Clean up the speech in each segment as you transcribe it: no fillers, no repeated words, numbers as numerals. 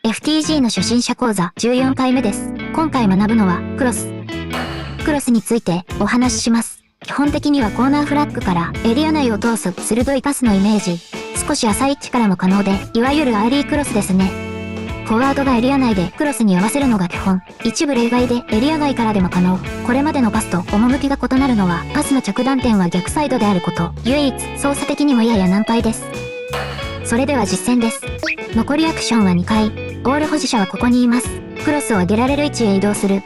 FTG の初心者講座14回目です。今回学ぶのはクロス。クロスについてお話しします。基本的にはコーナーフラッグからエリア内を通す鋭いパスのイメージ。少し浅い位置からも可能で、いわゆるアーリークロスですね。フォワードがエリア内でクロスに合わせるのが基本。一部例外でエリア外からでも可能。これまでのパスと趣が異なるのは、パスの着弾点は逆サイドであること。唯一、操作的にもやや難解です。それでは実践です。残りアクションは2回。ボール保持者はここにいます。クロスを上げられる位置へ移動する。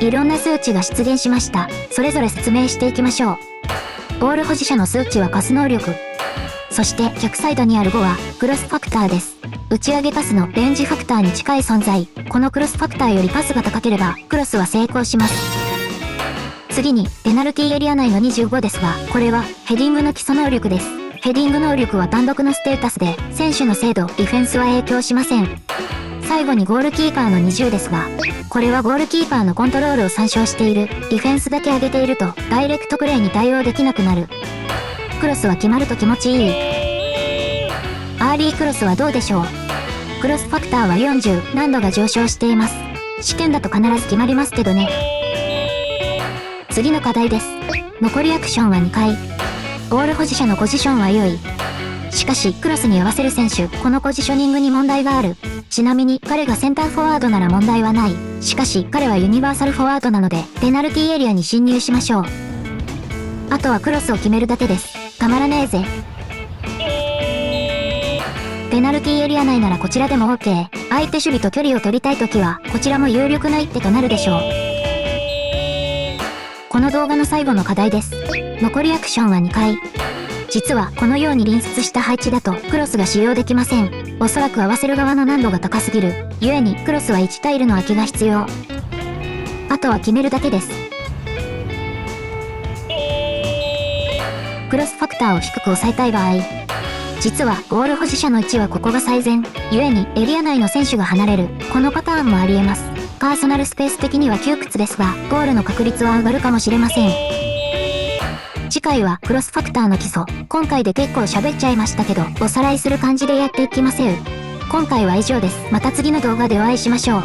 いろんな数値が出現しました。それぞれ説明していきましょう。ボール保持者の数値はパス能力。そして逆サイドにある5はクロスファクターです。打ち上げパスのレンジファクターに近い存在。このクロスファクターよりパスが高ければクロスは成功します。次にペナルティエリア内の25ですが、これはヘディングの基礎能力です。ヘディング能力は単独のステータスで、選手の精度、ディフェンスは影響しません。最後にゴールキーパーの20ですが、これはゴールキーパーのコントロールを参照している。ディフェンスだけ上げていると、ダイレクトプレーに対応できなくなる。クロスは決まると気持ちいい。アーリークロスはどうでしょう。クロスファクターは40、難度が上昇しています。試験だと必ず決まりますけどね。次の課題です。残りアクションは2回。ボール保持者のポジションは良い。しかし、クロスに合わせる選手、このポジショニングに問題がある。ちなみに、彼がセンターフォワードなら問題はない。しかし、彼はユニバーサルフォワードなので、ペナルティエリアに侵入しましょう。あとはクロスを決めるだけです。たまらねえぜ。ペナルティエリア内ならこちらでも OK。相手守備と距離を取りたいときは、こちらも有力な一手となるでしょう。この動画の最後の課題です。残りアクションは2回。実はこのように隣接した配置だとクロスが使用できません。おそらく合わせる側の難度が高すぎる。故にクロスは1タイルの空きが必要。あとは決めるだけです。クロスファクターを低く抑えたい場合、実はゴール保持者の位置はここが最善。故にエリア内の選手が離れる。このパターンもあり得ます。パーソナルスペース的には窮屈ですが、ゴールの確率は上がるかもしれません。次回はクロスファクターの基礎。今回で結構喋っちゃいましたけど、おさらいする感じでやっていきますよ。今回は以上です。また次の動画でお会いしましょう。